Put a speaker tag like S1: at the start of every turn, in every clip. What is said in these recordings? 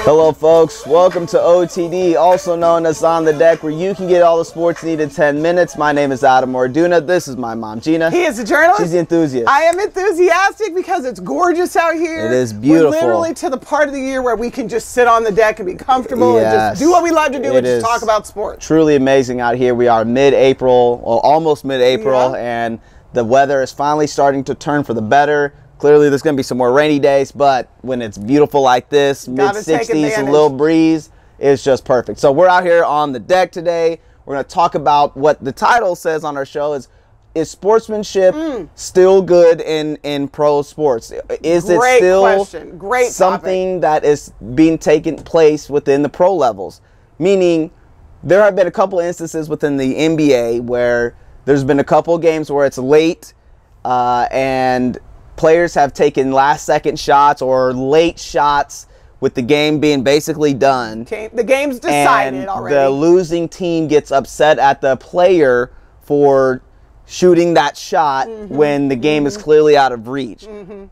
S1: Hello folks, welcome to OTD, also known as On the Deck, where you can get all the sports needed in 10 minutes. My name is Adam Orduna. This is my mom, Gina.
S2: He is a journalist.
S1: She's the enthusiast.
S2: I am enthusiastic because it's gorgeous out here.
S1: It is beautiful.
S2: We're literally to the part of the year where we can just sit on the deck and be comfortable and just do what we love to do and just talk about sports.
S1: Truly amazing out here. We are mid-April, or almost mid-April, and the weather is finally starting to turn for the better. Clearly, there's going to be some more rainy days, but when it's beautiful like this, mid-60s, a little breeze, it's just perfect. So we're out here on the deck today. We're going to talk about what the title says on our show is sportsmanship still good in pro sports? Is it still something that is being taken place within the pro levels? Meaning, there have been a couple instances within the NBA where there's been a couple of games where it's late and players have taken last-second shots or late shots with the game being basically done.
S2: Okay, the game's decided already.
S1: The losing team gets upset at the player for shooting that shot when the game is clearly out of reach.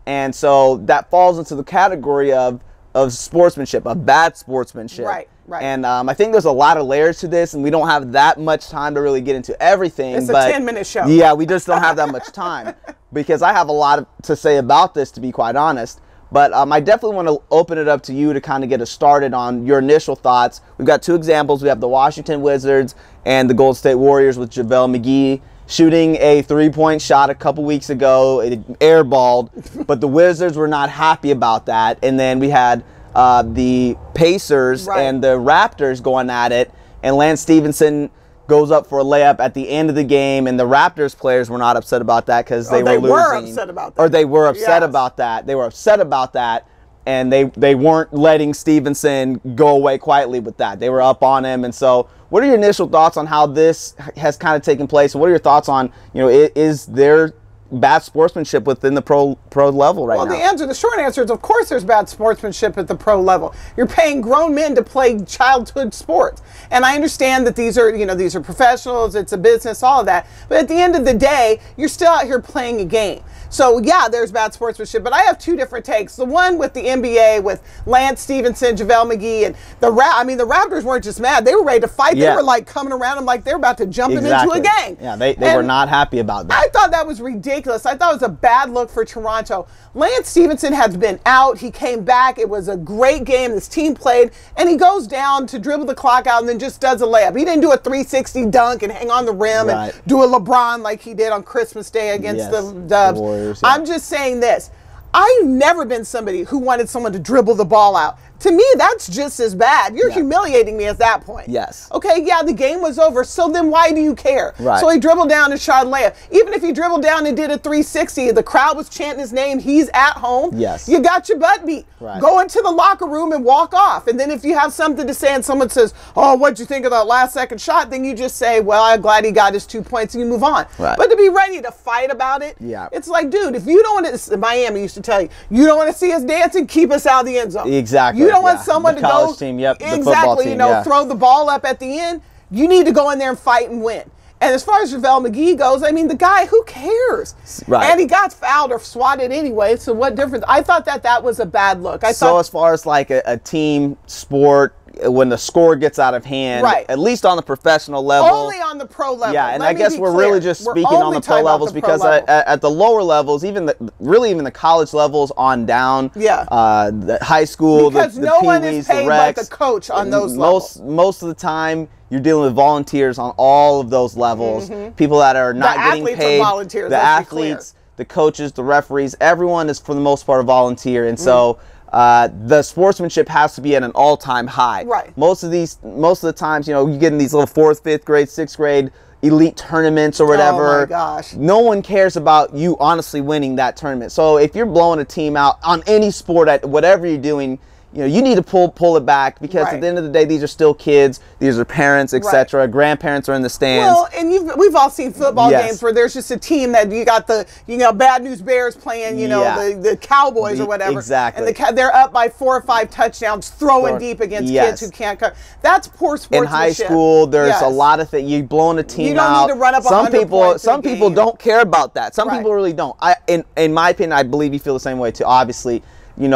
S1: And so that falls into the category of sportsmanship, of bad sportsmanship.
S2: Right.
S1: And I think there's a lot of layers to this, and we don't have that much time to really get into everything.
S2: It's a 10-minute show.
S1: Yeah, we just don't have that much time because I have a lot to say about this, to be quite honest. But I definitely want to open it up to you to kind of get us started on your initial thoughts. We've got two examples. We have the Washington Wizards and the Golden State Warriors with JaVale McGee shooting a three-point shot a couple weeks ago. It airballed, but the Wizards were not happy about that. And then we had the Pacers and the Raptors going at it, and Lance Stevenson goes up for a layup at the end of the game, and the Raptors players were not upset about that because they were losing.
S2: Upset about that.
S1: Or they were upset about that. They were upset about that, and they weren't letting Stevenson go away quietly with that. They were up on him. And so what are your initial thoughts on how this has kind of taken place, and what are your thoughts on, is there bad sportsmanship within the pro level right now?
S2: The short answer is, of course there's bad sportsmanship at the pro level. You're paying grown men to play childhood sports. And I understand that these are professionals, it's a business, all of that. But at the end of the day, you're still out here playing a game. So yeah, there's bad sportsmanship, but I have two different takes. The one with the NBA, with Lance Stevenson, JaVale McGee, and the Raptors weren't just mad; they were ready to fight. They were like coming around them like they were about to jump him into a gang.
S1: Yeah, they were not happy about that.
S2: I thought that was ridiculous. I thought it was a bad look for Toronto. Lance Stevenson has been out. He came back. It was a great game. This team played, and he goes down to dribble the clock out and then just does a layup. He didn't do a 360 dunk and hang on the rim and do a LeBron like he did on Christmas Day against the Dubs. I'm just saying this. I've never been somebody who wanted someone to dribble the ball out. To me, that's just as bad. You're humiliating me at that point.
S1: Yes.
S2: Okay, yeah, the game was over, so then why do you care?
S1: Right.
S2: So he dribbled down and shot a layup. Even if he dribbled down and did a 360, the crowd was chanting his name, he's at home.
S1: Yes.
S2: You got your butt beat.
S1: Right.
S2: Go into the locker room and walk off. And then if you have something to say and someone says, oh, what'd you think of that last second shot? Then you just say, well, I'm glad he got his 2 points, and you move on.
S1: Right.
S2: But to be ready to fight about it, it's like, dude, if you don't want to, Miami used to tell you don't want to see us dancing, keep us out of the end zone.
S1: Exactly.
S2: You don't want someone to
S1: college team, the football team,
S2: throw the ball up at the end. You need to go in there and fight and win. And as far as JaVale McGee goes, I mean, the guy, who cares? Right. And he got fouled or swatted anyway, so what difference? I thought that was a bad look. As
S1: far as like a team sport, when the score gets out of hand, at least on the professional level.
S2: Only on the pro level.
S1: Yeah, and I guess we're really just speaking on the pro levels because at the lower levels, even the college levels on down, the high school,
S2: because
S1: the
S2: no one
S1: Pee-wees,
S2: is paid
S1: the Recs,
S2: like a coach on those levels.
S1: Most of the time, you're dealing with volunteers on all of those levels. People that are not getting paid.
S2: Volunteers,
S1: the athletes, the coaches, the referees, everyone is for the most part a volunteer, and so the sportsmanship has to be at an all-time high.
S2: Right.
S1: Most of the times, you get in these little 4th, 5th grade, 6th grade elite tournaments or whatever.
S2: Oh my gosh.
S1: No one cares about you honestly winning that tournament. So if you're blowing a team out on any sport at whatever you're doing, you need to pull it back because at the end of the day, these are still kids. These are parents, etc. Grandparents are in the stands.
S2: Well, and we've all seen football games where there's just a team that you got the Bad News Bears playing the Cowboys or whatever.
S1: Exactly.
S2: And they're up by 4 or 5 touchdowns, throwing deep against kids who can't cover. That's poor sportsmanship.
S1: In high school, there's a lot of things. You're blowing a team out.
S2: You don't need to run up 100 points
S1: Some people don't care about that. Some people really don't. In my opinion, I believe you feel the same way too. Obviously, in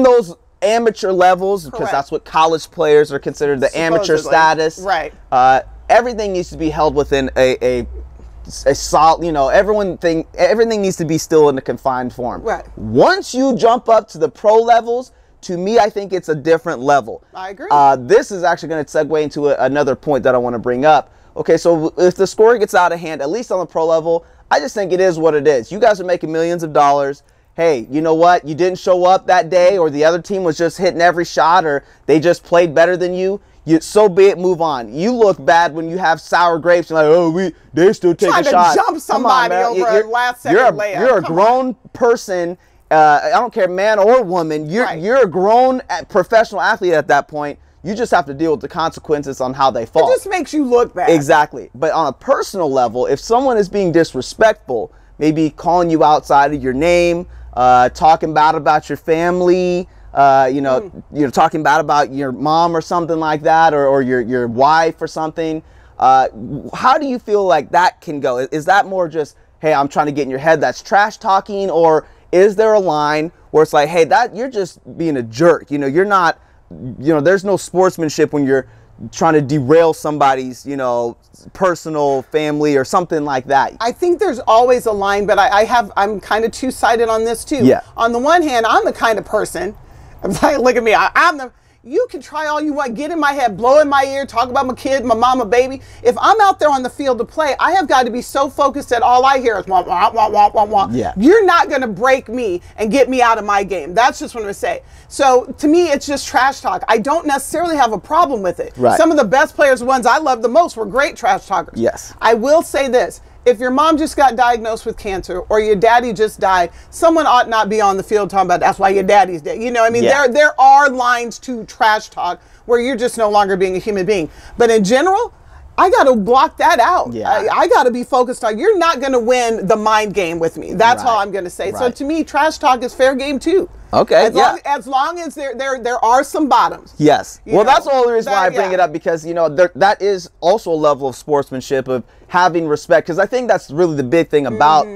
S1: those amateur levels, because that's what college players are considered, the amateur status.
S2: Right.
S1: Everything needs to be held within a solid, you know, everything needs to be still in a confined form.
S2: Right.
S1: Once you jump up to the pro levels, to me, I think it's a different level.
S2: I agree.
S1: This is actually going to segue into another point that I want to bring up. Okay, so if the scoring gets out of hand, at least on the pro level, I just think it is what it is. You guys are making millions of dollars. Hey, you know what? You didn't show up that day, or the other team was just hitting every shot, or they just played better than you. So be it, move on. You look bad when you have sour grapes and like, oh, they still take a shot.
S2: Trying to jump somebody over a last-second layup.
S1: You're a grown person. I don't care, man or woman. You're a grown professional athlete at that point. You just have to deal with the consequences on how they fall.
S2: It just makes you look bad.
S1: Exactly. But on a personal level, if someone is being disrespectful, maybe calling you outside of your name, talking bad about your family, talking bad about your mom or something like that, or your wife or something, how do you feel like that can go? Is that more just, hey, I'm trying to get in your head, that's trash talking, or is there a line where it's like, hey, that you're just being a jerk? You know, you're not, there's no sportsmanship when you're trying to derail somebody's, personal family or something like that.
S2: I think there's always a line, but I'm kind of two-sided on this too.
S1: Yeah.
S2: On the one hand, I'm the kind of person, look at me, you can try all you want, get in my head, blow in my ear, talk about my kid, my mama, baby. If I'm out there on the field to play, I have got to be so focused that all I hear is wah, wah, wah, wah, wah, wah.
S1: Yeah.
S2: You're not going to break me and get me out of my game. That's just what I'm going to say. So to me, it's just trash talk. I don't necessarily have a problem with it.
S1: Right.
S2: Some of the best players, the ones I love the most, were great trash talkers.
S1: Yes.
S2: I will say this. If your mom just got diagnosed with cancer or your daddy just died, someone ought not be on the field talking about that's why your daddy's dead. You know what I mean?
S1: Yeah.
S2: There are lines to trash talk where you're just no longer being a human being. But in general, I got to block that out.
S1: Yeah.
S2: I got to be focused on, you're not going to win the mind game with me. That's all I'm going to say.
S1: Right.
S2: So to me, trash talk is fair game too.
S1: Okay.
S2: As long as there are some bottoms.
S1: Yes. Well, that's the only reason why I bring it up, because that is also a level of sportsmanship, of having respect. Because I think that's really the big thing about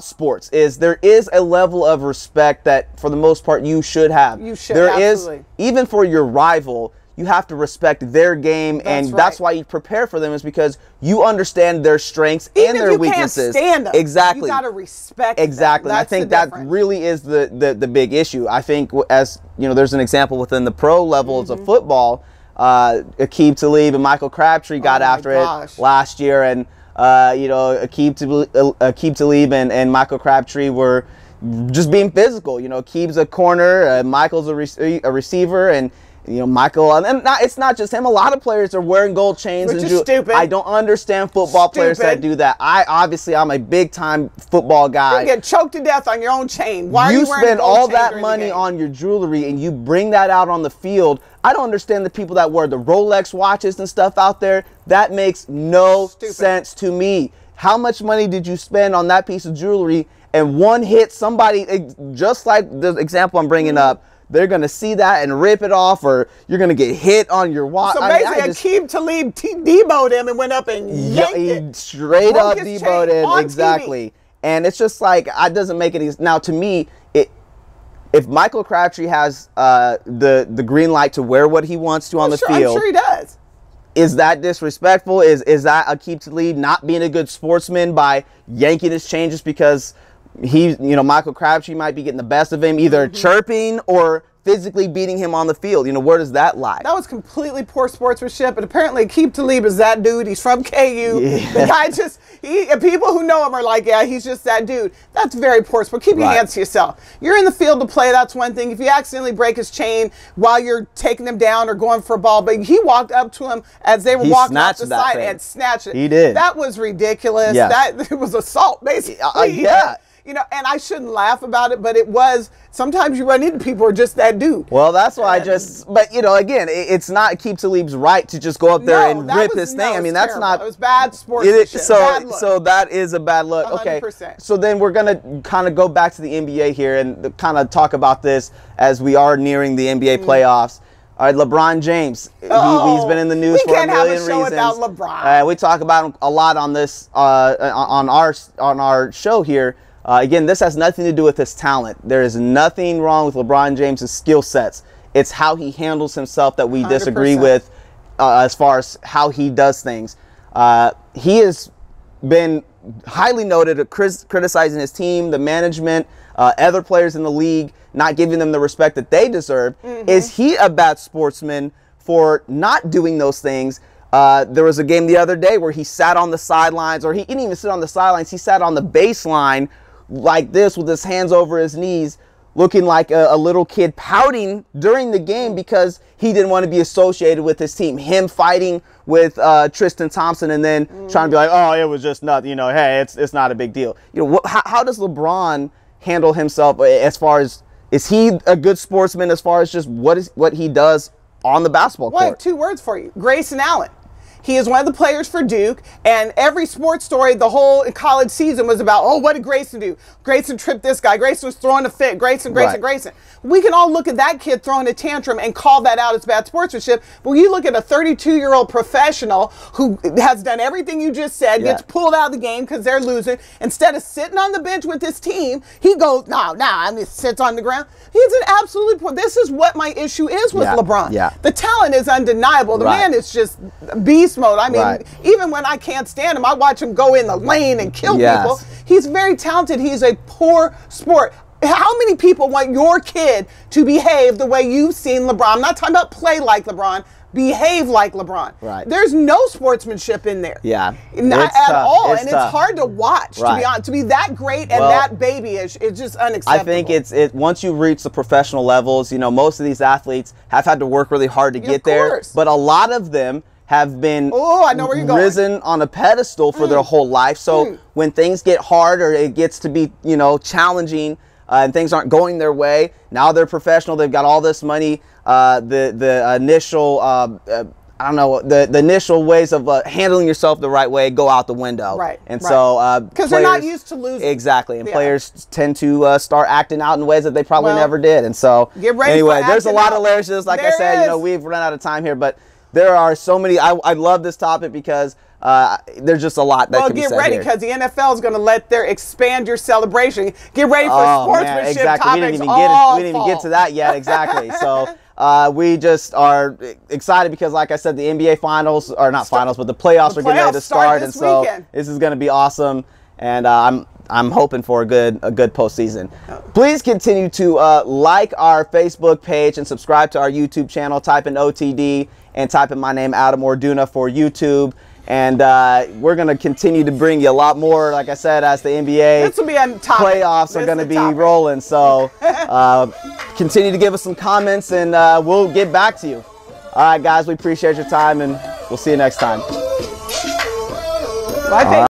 S1: sports, is there is a level of respect that for the most part you should have.
S2: You should.
S1: There
S2: absolutely.
S1: is, even for your rival, you have to respect their game, that's why you prepare for them, is because you understand their strengths and their weaknesses.
S2: Even if you can't stand them,
S1: exactly.
S2: You got to respect
S1: exactly.
S2: them.
S1: I think that really is the big issue. I think, as there's an example within the pro levels of football. Aqib Talib and Michael Crabtree got after it last year, and Aqib Talib and Michael Crabtree were just being physical. Aqib's a corner, Michael's a receiver, and Michael, and it's not just him. A lot of players are wearing gold chains.
S2: Which is stupid.
S1: I don't understand football players that do that. I'm a big time football guy.
S2: You get choked to death on your own chain. Why are you wearing
S1: spend
S2: gold
S1: all
S2: chain
S1: that money on your jewelry and you bring that out on the field. I don't understand the people that wear the Rolex watches and stuff out there. That makes no sense to me. How much money did you spend on that piece of jewelry, and one hit somebody, just like the example I'm bringing up, they're going to see that and rip it off, or you're going to get hit on your watch.
S2: So basically, Aqib Talib deboed him and went up and yanked it.
S1: Straight up deboed him, exactly. TV. And it's just like, it doesn't make any. Now, to me, if Michael Crabtree has the green light to wear what he wants to on the field,
S2: I'm sure he does.
S1: Is that disrespectful? Is that Aqib Talib not being a good sportsman by yanking his chain just because Michael Crabtree might be getting the best of him, either chirping or physically beating him on the field? Where does that lie?
S2: That was completely poor sportsmanship, and apparently Aqib Talib is that dude. He's from KU.
S1: Yeah.
S2: The guy people who know him are like, yeah, he's just that dude. That's very poor sport. Keep your hands to yourself. You're in the field to play, that's one thing. If you accidentally break his chain while you're taking him down or going for a ball, but he walked up to him as they were walking off the side and snatched it.
S1: He did.
S2: That was ridiculous.
S1: Yes.
S2: It was assault, basically.
S1: Yeah.
S2: And I shouldn't laugh about it, but it was, sometimes you run into people who are just that dude.
S1: Well, that's why but again, it's not Aqib Talib's right to just go up there and rip his thing. I mean, that's
S2: terrible.
S1: not.
S2: It was bad sportsmanship.
S1: So that is a bad look.
S2: 100%.
S1: Okay. So then we're going to kind of go back to the NBA here and kind of talk about this as we are nearing the NBA playoffs. All right, LeBron James. He's been in the news for a million reasons. We can't have a show without LeBron.
S2: We
S1: talk about him a lot on this on our show here. Again, this has nothing to do with his talent. There is nothing wrong with LeBron James's skill sets. It's how he handles himself that we
S2: 100%.
S1: disagree with as far as how he does things. He has been highly noted at criticizing his team, the management, other players in the league, not giving them the respect that they deserve. Is he a bad sportsman for not doing those things? There was a game the other day where he sat on the sidelines, or he didn't even sit on the sidelines. He sat on the baseline like this with his hands over his knees, looking like a little kid, pouting during the game because he didn't want to be associated with his team. Him fighting with Tristan Thompson and then trying to be like, oh, it was just nothing, you know, hey, it's not a big deal. You know, how does LeBron handle himself as far as, is he a good sportsman as far as just what he does on the basketball court?
S2: Well, I have 2 words for you. Grayson Allen. He is one of the players for Duke, and every sports story the whole college season was about, oh, what did Grayson do? Grayson tripped this guy. Grayson was throwing a fit. Grayson. We can all look at that kid throwing a tantrum and call that out as bad sportsmanship, but when you look at a 32-year-old professional who has done everything you just said, gets pulled out of the game because they're losing, instead of sitting on the bench with his team, he goes, I mean, sits on the ground. He's an absolute point. This is what my issue is with LeBron. The talent is undeniable. The man is just beast mode. I mean, even when I can't stand him, I watch him go in the lane and kill people. He's very talented. He's a poor sport. How many people want your kid to behave the way you've seen LeBron? I'm not talking about play like LeBron. Behave like LeBron. There's no sportsmanship in there. Not at all. It's hard to watch, to be honest. To be that great and that babyish, it's just unacceptable.
S1: I think once you reach the professional levels, you know, most of these athletes have had to work really hard to get there. But a lot of them have been risen on a pedestal for their whole life. So when things get hard or it gets to be, you know, challenging, and things aren't going their way, now they're professional, they've got all this money, the initial I don't know, the initial ways of handling yourself the right way go out the window. So
S2: because they're not used to losing.
S1: Exactly. And players tend to start acting out in ways that they probably never did. And so anyway, there's a lot of layers to this. Like I said, you know, we've run out of time here, but there are so many. I love this topic because there's just a lot that can be said
S2: get ready because the NFL is going to let their expand your celebration. Get ready for sportsmanship topics.
S1: We didn't even get to that yet. Exactly. So we just are excited because, like I said, the NBA finals, or not finals, but the playoffs are getting ready to start, and so this is going to be awesome. And I'm hoping for a good postseason. Please continue to like our Facebook page and subscribe to our YouTube channel. Type in OTD and type in my name, Adam Orduna, for YouTube. And we're going to continue to bring you a lot more, like I said, as the NBA playoffs are going to be rolling. So continue to give us some comments, and we'll get back to you. All right, guys, we appreciate your time, and we'll see you next time.
S2: Bye.